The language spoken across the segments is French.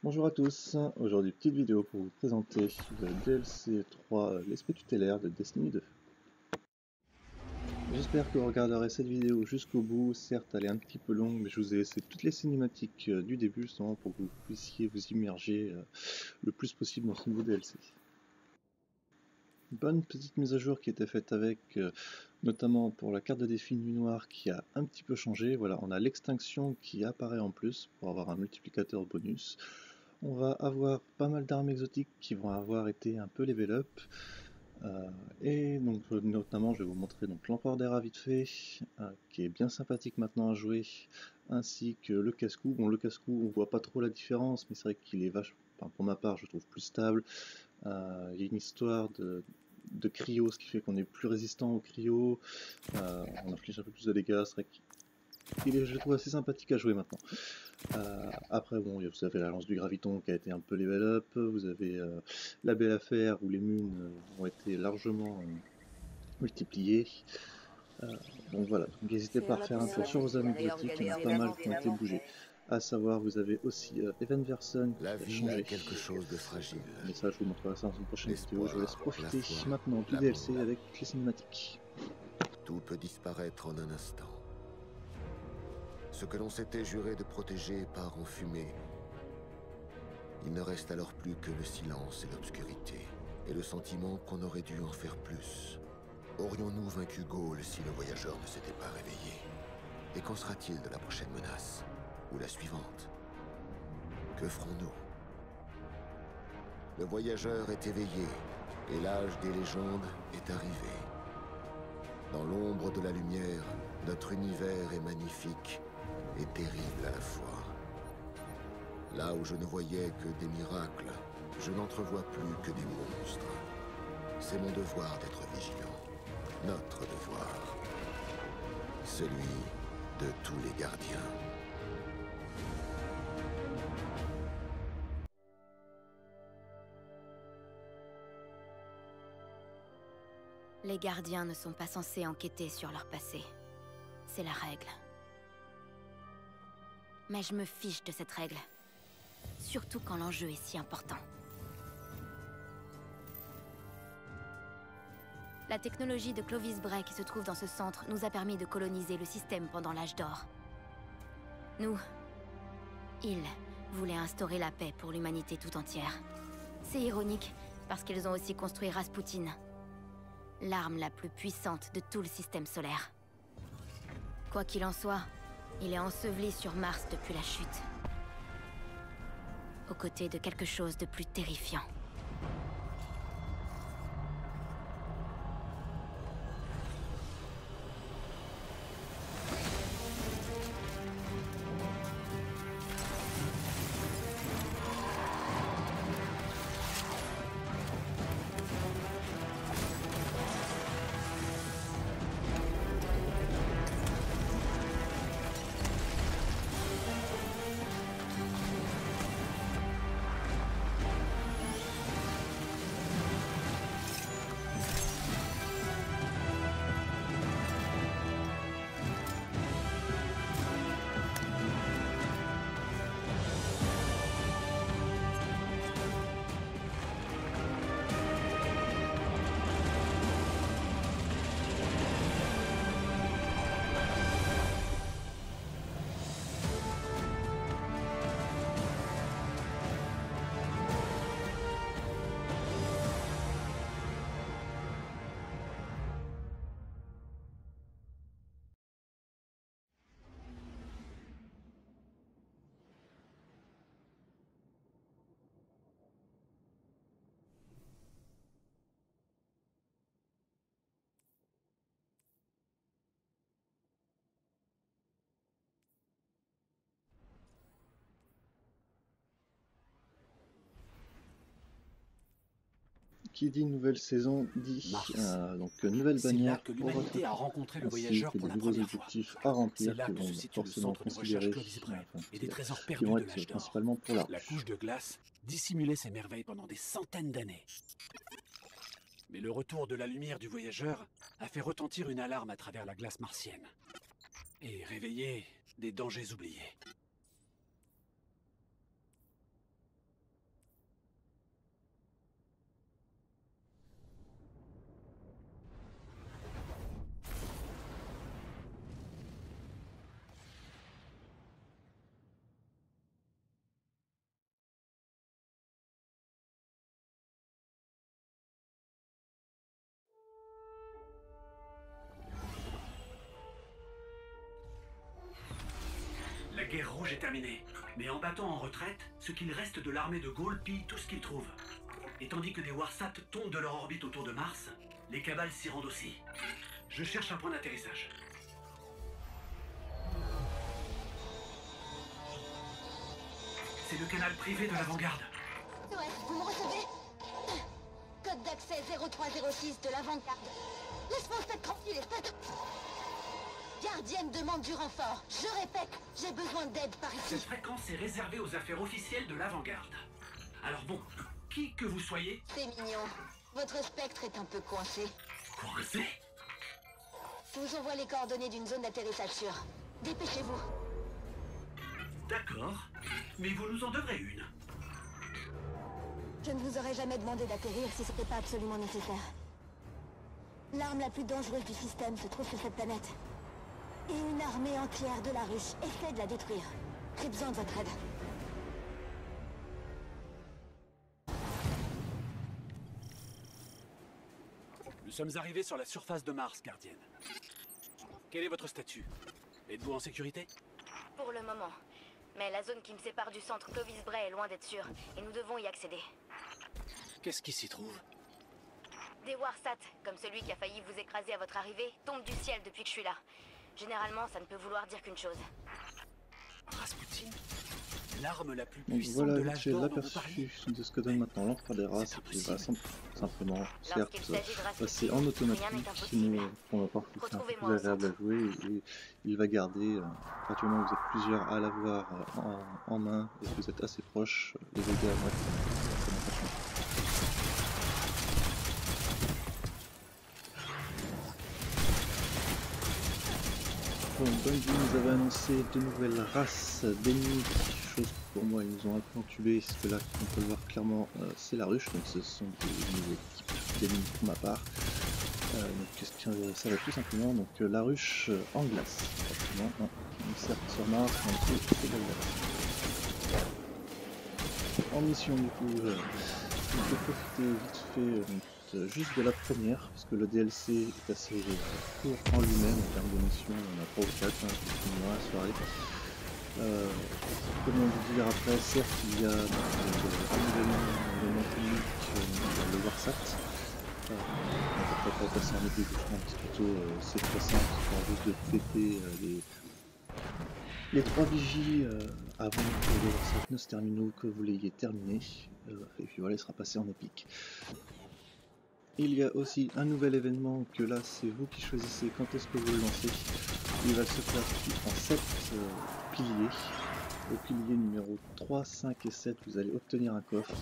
Bonjour à tous, aujourd'hui petite vidéo pour vous présenter le DLC 3 L'Esprit tutélaire de Destiny 2. J'espère que vous regarderez cette vidéo jusqu'au bout, certes elle est un petit peu longue mais je vous ai laissé toutes les cinématiques du début justement pour que vous puissiez vous immerger le plus possible dans ce nouveau DLC. Une bonne petite mise à jour qui était faite avec, notamment pour la carte de défi Nuit Noire qui a un petit peu changé. Voilà, on a l'extinction qui apparaît en plus pour avoir un multiplicateur bonus. On va avoir pas mal d'armes exotiques qui vont avoir été un peu level up. Et donc notamment je vais vous montrer donc l'Empereur des Rats vite fait, qui est bien sympathique maintenant à jouer, ainsi que le casse-cou. Bon, le casse-cou on voit pas trop la différence, mais c'est vrai qu'il est vachement, enfin, pour ma part je trouve plus stable. Il y a une histoire de cryo, ce qui fait qu'on est plus résistant au cryo, on inflige un peu plus de dégâts, c'est vrai qu'il est, je le trouve assez sympathique à jouer maintenant. Après, bon, vous avez la lance du graviton qui a été un peu level up, vous avez la belle affaire où les munes ont été largement multipliées. Donc voilà, donc n'hésitez pas à refaire un tour sur vos armes exotiques, il y en a pas mal qui ont été bougés. À savoir, vous avez aussi Evan Verson qui La a vie changé. est quelque chose de fragile. Mais ça, je vous montrerai ça dans une prochaine vidéo. Je vous laisse L'espoir, la profiter foi, maintenant du l'amour. DLC avec toutes les cinématiques. Tout peut disparaître en un instant. Ce que l'on s'était juré de protéger part en fumée. Il ne reste alors plus que le silence et l'obscurité, et le sentiment qu'on aurait dû en faire plus. Aurions-nous vaincu Ghaul si le voyageur ne s'était pas réveillé? Et qu'en sera-t-il de la prochaine menace? Ou la suivante? Que ferons-nous? Le voyageur est éveillé, et l'âge des légendes est arrivé. Dans l'ombre de la lumière, notre univers est magnifique et terrible à la fois. Là où je ne voyais que des miracles, je n'entrevois plus que des monstres. C'est mon devoir d'être vigilant. Notre devoir. Celui de tous les gardiens. Les gardiens ne sont pas censés enquêter sur leur passé. C'est la règle. Mais je me fiche de cette règle. Surtout quand l'enjeu est si important. La technologie de Clovis Bray qui se trouve dans ce centre nous a permis de coloniser le système pendant l'âge d'or. Nous... Ils voulaient instaurer la paix pour l'humanité tout entière. C'est ironique, parce qu'ils ont aussi construit Rasputin. L'arme la plus puissante de tout le système solaire. Quoi qu'il en soit, il est enseveli sur Mars depuis la chute. Aux côtés de quelque chose de plus terrifiant. Qui dit nouvelle saison dit Mars. donc nouvelle C'est là bannière que pour votre l'humanité a équipe, rencontré le ainsi voyageur que pour des la nouveaux première fois. objectifs à C'est remplir là qui que vont se situe le forcément centre de recherche considérer, Clovis Bray et des trésors qui perdus vont de être l'âge d'or. principalement pour la La couche de glace dissimulait ces merveilles pendant des centaines d'années. Mais le retour de la lumière du voyageur a fait retentir une alarme à travers la glace martienne. Et réveillé des dangers oubliés. guerre rouge est terminée. Mais en battant en retraite, ce qu'il reste de l'armée de Gaul pille tout ce qu'ils trouvent. Et tandis que des Warsat tombent de leur orbite autour de Mars, les Cabales s'y rendent aussi. Je cherche un point d'atterrissage. C'est le canal privé de l'avant-garde. Ouais, vous me recevez? Code d'accès 0306 de l'avant-garde. Laisse-moi en fait tranquille, espèce de... Gardienne demande du renfort. Je répète, j'ai besoin d'aide par Cette ici. fréquence est réservée aux affaires officielles de l'avant-garde. Alors bon, qui que vous soyez... C'est mignon. Votre spectre est un peu coincé. Coincé? Je vous envoie les coordonnées d'une zone d'atterrissage sûre. Dépêchez-vous. D'accord, mais vous nous en devrez une. Je ne vous aurais jamais demandé d'atterrir si c'était pas absolument nécessaire. L'arme la plus dangereuse du système se trouve sur cette planète. Et une armée entière de la ruche essaie de la détruire. J'ai besoin de votre aide. Nous sommes arrivés sur la surface de Mars, gardienne. Quel est votre statut? Êtes-vous en sécurité? Pour le moment. Mais la zone qui me sépare du centre Clovis Bray est loin d'être sûre, et nous devons y accéder. Qu'est-ce qui s'y trouve? Des Warsat, comme celui qui a failli vous écraser à votre arrivée, tombent du ciel depuis que je suis là. Généralement, ça ne peut vouloir dire qu'une chose. Rasputin? L'arme la plus Donc puissante voilà, de vite l'âge fait d'or dont vous l'aperçu parliez? de ce que donne maintenant l'Empereur des races, et qui va simplement, certes, Lorsqu'il s'agit de Rasputin, passer en rien n'est automatique, impossible. mais pour ma part, je trouve que c'est un peu Retrouvez-moi plus au agréable à centre. jouer, et il va garder, à partir du moment où vous êtes plusieurs à l'avoir en main, et que vous êtes assez proches, les dégâts vont être forcément pas changés. Bon, Bungie nous avait annoncé de nouvelles races d'ennemis, chose que pour moi ils nous ont un peu entubé, parce que là on peut le voir clairement c'est la ruche, donc ce sont des nouveaux types d'ennemis pour ma part. Donc ça va tout simplement, donc la ruche en glace, forcément, hein, certes sur Mars, mais en dessous c'est de la glace. En mission du coup, on peut profiter vite fait juste de la première, parce que le DLC est assez court en lui-même en termes de mission, on a 3 ou 4, hein, plus ou moins la soirée. Comme on vous dire après, certes il y a un renouvellement public, le Warsat. On va peut-être pas passer en épique, je pense plutôt c'est très simple, histoire juste de péter les 3 vigies avant que le Warsat ne se termine ou que vous l'ayez terminé, et puis voilà, il sera passé en épique. Il y a aussi un nouvel événement que là c'est vous qui choisissez quand est-ce que vous le lancez. Il va se faire en 7 piliers. Au pilier numéro 3, 5 et 7, vous allez obtenir un coffre.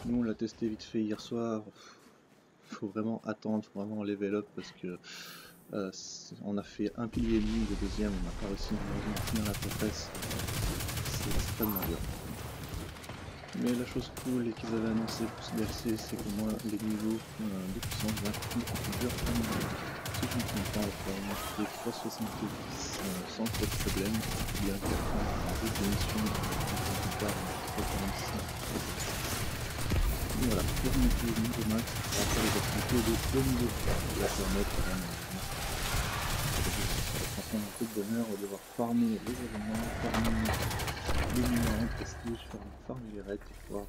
Nous on l'a testé vite fait hier soir. Faut vraiment attendre, faut vraiment level up parce que on a fait un pilier et demi, le deuxième on n'a pas réussi malheureusement à finir la prêtresse. C'est extrêmement dur. Mais la chose cool et qu'ils avaient annoncé pour ce DLC, c'est que moi les niveaux de puissance vont être beaucoup plus durs à mon avis. Si je ne me trompe pas, on va monter 370 sans trop de problème. Il y a un peu de missions plus tard, 346. Et voilà, pour monter le niveau max, on va faire les activités de haut niveau qui va permettre ça va transformer un peu de bonheur de devoir farmer les événements, farmer les numéros de prestige, farmer les raids et pouvoir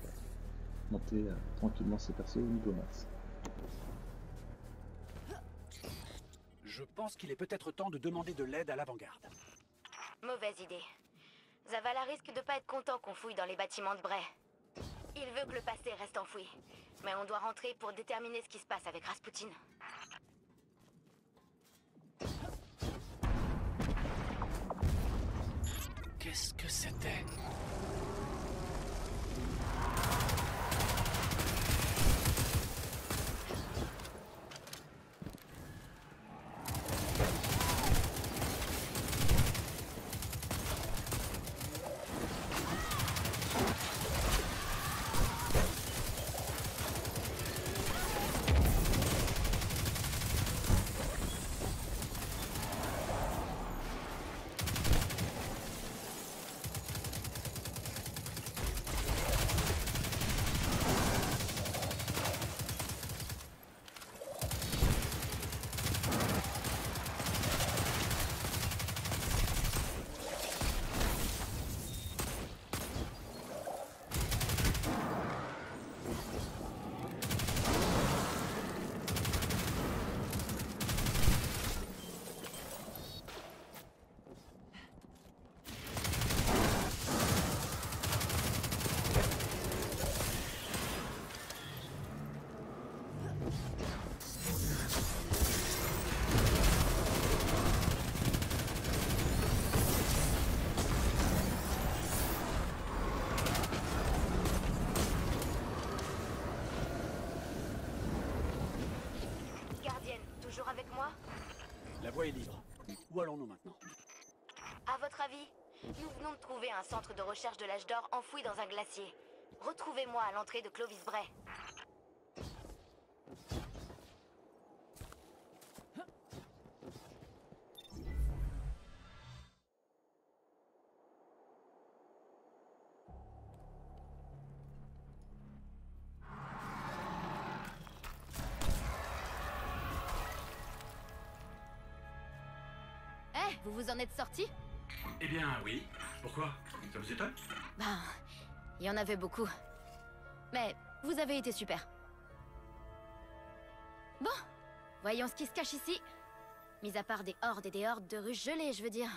monter tranquillement ses persos au niveau max. Je pense qu'il est peut-être temps de demander de l'aide à l'avant-garde. Mauvaise idée. Zavala risque de pas être content qu'on fouille dans les bâtiments de Bray. Il veut que le passé reste enfoui. Mais on doit rentrer pour déterminer ce qui se passe avec Rasputin. Qu'est-ce que c'était? La voie est libre. Où allons-nous maintenant? À votre avis, nous venons de trouver un centre de recherche de l'âge d'or enfoui dans un glacier. Retrouvez-moi à l'entrée de Clovis Bray. Eh, vous vous en êtes sortis? Eh bien, oui. Pourquoi? Ça vous étonne? Ben, il y en avait beaucoup. Mais vous avez été super. Bon, voyons ce qui se cache ici. Mis à part des hordes et des hordes de ruches gelées, je veux dire.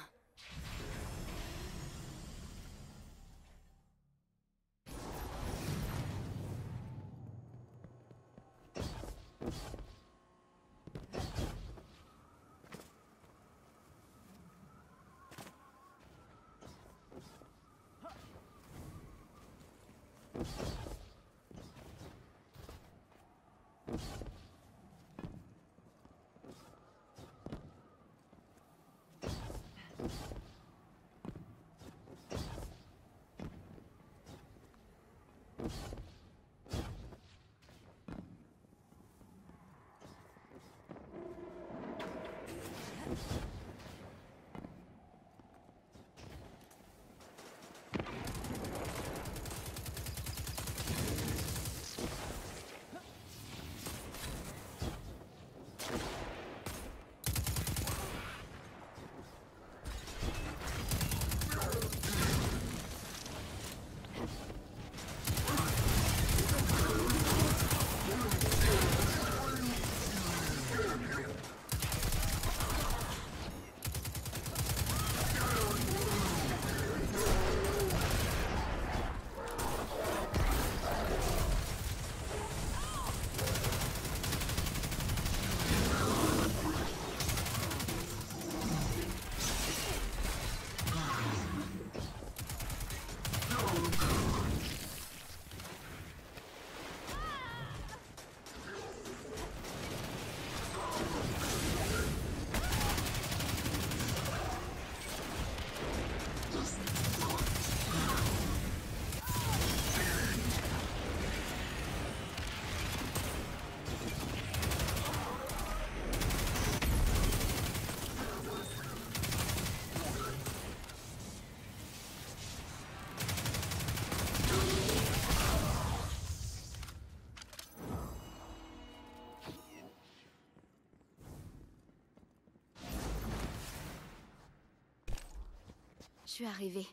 Je suis arrivée.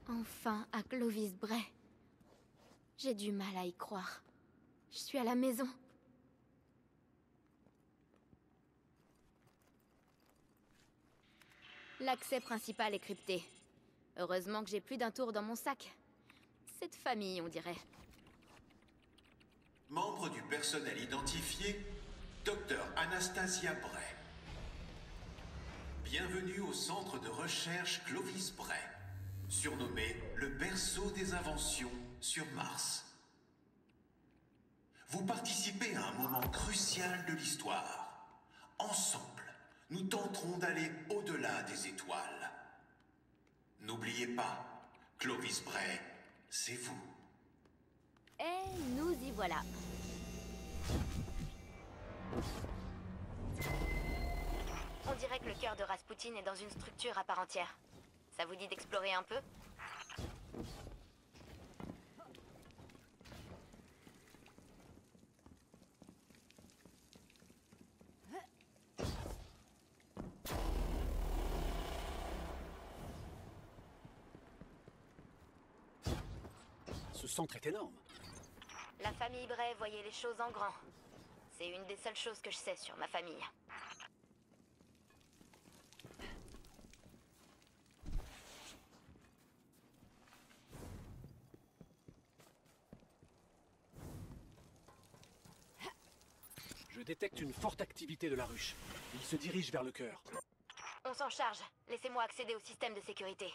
Enfin à Clovis Bray. J'ai du mal à y croire. Je suis à la maison. L'accès principal est crypté. Heureusement que j'ai plus d'un tour dans mon sac. C'est de famille, on dirait. Membre du personnel identifié, Dr Anastasia Bray. Bienvenue au centre de recherche Clovis Bray, surnommé le berceau des inventions sur Mars. Vous participez à un moment crucial de l'histoire. Ensemble, nous tenterons d'aller au-delà des étoiles. N'oubliez pas, Clovis Bray, c'est vous. Et nous y voilà. On dirait que le cœur de Rasputin est dans une structure à part entière. Ça vous dit d'explorer un peu? Ce centre est énorme. La famille Bray voyait les choses en grand. C'est une des seules choses que je sais sur ma famille. Je détecte une forte activité de la ruche. Il se dirige vers le cœur. On s'en charge. Laissez-moi accéder au système de sécurité.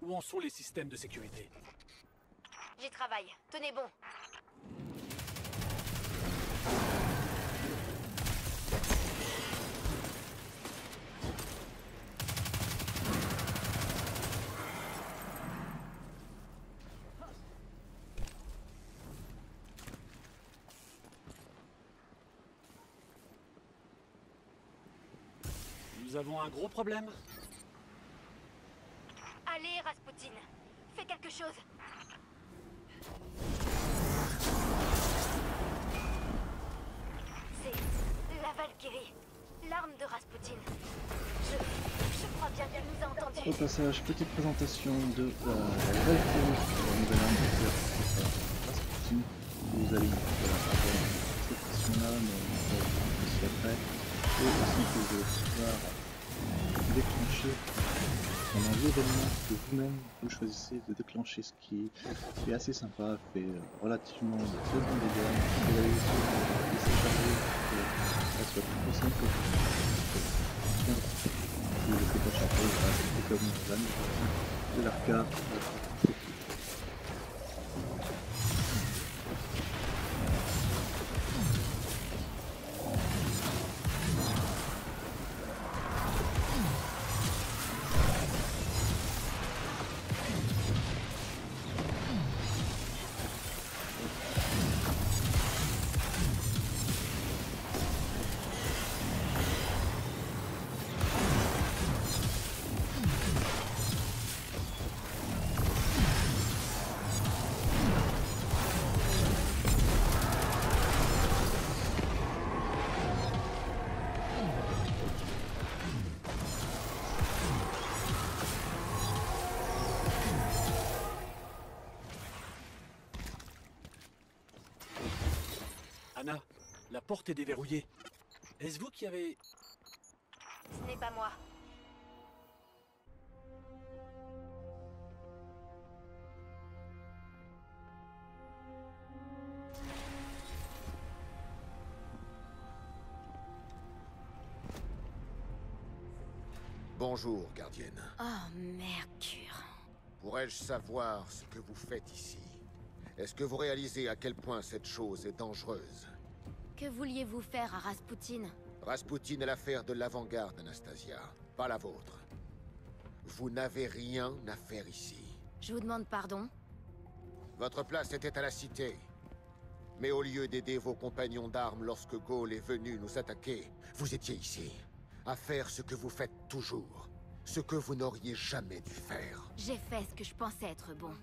Où en sont les systèmes de sécurité? J'y travaille. Tenez bon. Nous avons un gros problème. Allez, Rasputin. Fais quelque chose. C'est la Valkyrie. L'arme de Rasputin. Je crois bien qu'elle nous a entendus. Au passage, petite présentation de la Valkyrie, la nouvelle arme de Rasputin. Vous allez avoir cette version-là, mais on va aussi après. Et aussi que vous allez pouvoir déclencher un événement que vous-même vous choisissez de déclencher, ce qui est assez sympa, fait relativement très bon dégâts. Vous allez aussi laisser charger pour que ça soit plus possible que vous. Si vous ne laissez pas charger, c'est comme la musique de l'arcade. Anna, la porte est déverrouillée. Est-ce vous qui avez... Ce n'est pas moi. Bonjour, gardienne. Oh, Mercure. Pourrais-je savoir ce que vous faites ici? Est-ce que vous réalisez à quel point cette chose est dangereuse? Que vouliez-vous faire à Rasputin? Rasputin est l'affaire de l'avant-garde, Anastasia, pas la vôtre. Vous n'avez rien à faire ici. Je vous demande pardon. Votre place était à la cité. Mais au lieu d'aider vos compagnons d'armes lorsque Ghaul est venu nous attaquer, vous étiez ici, à faire ce que vous faites toujours. Ce que vous n'auriez jamais dû faire. J'ai fait ce que je pensais être bon.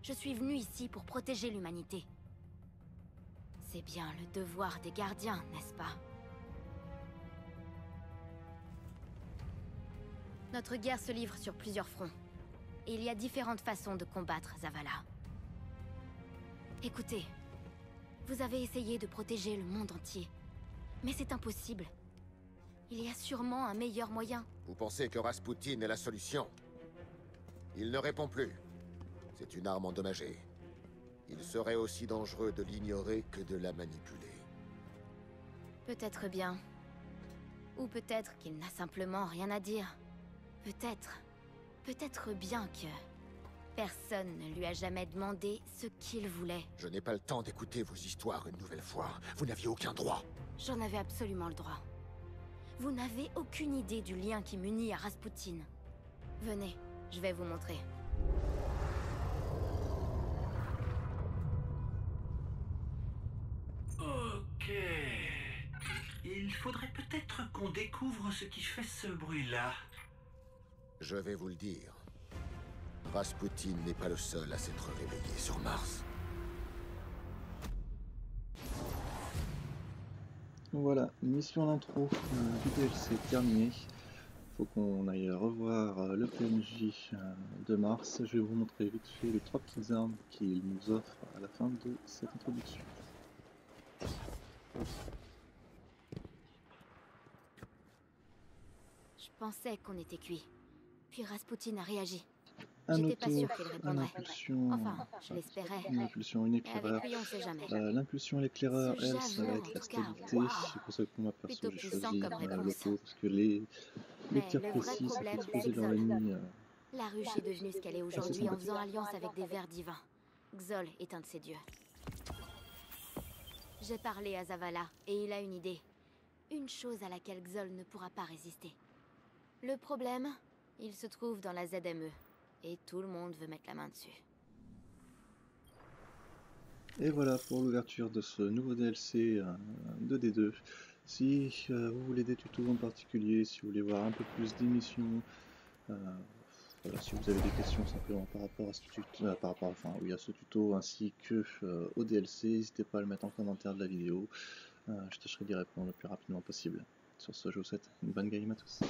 Je suis venu ici pour protéger l'humanité. C'est bien le devoir des gardiens, n'est-ce pas? Notre guerre se livre sur plusieurs fronts. Et il y a différentes façons de combattre Zavala. Écoutez, vous avez essayé de protéger le monde entier. Mais c'est impossible. Il y a sûrement un meilleur moyen. Vous pensez que Rasputin est la solution? Il ne répond plus. C'est une arme endommagée. Il serait aussi dangereux de l'ignorer que de la manipuler. Peut-être bien. Ou peut-être qu'il n'a simplement rien à dire. Peut-être. Peut-être bien que... personne ne lui a jamais demandé ce qu'il voulait. Je n'ai pas le temps d'écouter vos histoires une nouvelle fois. Vous n'aviez aucun droit. J'en avais absolument le droit. Vous n'avez aucune idée du lien qui m'unit à Rasputin. Venez, je vais vous montrer. Ok. Il faudrait peut-être qu'on découvre ce qui fait ce bruit-là. Je vais vous le dire. Rasputin n'est pas le seul à s'être réveillé sur Mars. Voilà, mission d'intro du DLC terminée. Faut qu'on aille revoir le PNJ de Mars. Je vais vous montrer vite fait les 3 petites armes qu'il nous offre à la fin de cette introduction. Je pensais qu'on était cuit. Puis Rasputin a réagi. Un J'étais pas auto, sûre qu'il une répondrait. impulsion, Enfin, je l'espérais. une impulsion, une Et avec éclaireur. lui, on sait jamais. L'impulsion et l'éclaireur, Ce elle, ça va javelot, être la en tout cas, stabilité. waouh. C'est pour ça que pour ma perso, Plutôt j'ai puissant choisi comme réponse. l'auto, parce que les les Mais tirs le vrai précis, ça fait problème, exploser c'est leur Xol. ennemi. La ruche est devenue ce qu'elle est aujourd'hui en faisant alliance avec des vers divins. Xol est un de ces dieux. J'ai parlé à Zavala et il a une idée. Une chose à laquelle Xol ne pourra pas résister. Le problème, il se trouve dans la ZME. Et tout le monde veut mettre la main dessus. Et voilà pour l'ouverture de ce nouveau DLC de D2. Si vous voulez des tutos en particulier, si vous voulez voir un peu plus d'émissions, voilà, si vous avez des questions simplement par rapport à ce tuto, à ce tuto ainsi que au DLC, n'hésitez pas à le mettre en commentaire de la vidéo. Je tâcherai d'y répondre le plus rapidement possible. Sur ce, je vous souhaite une bonne game à tous.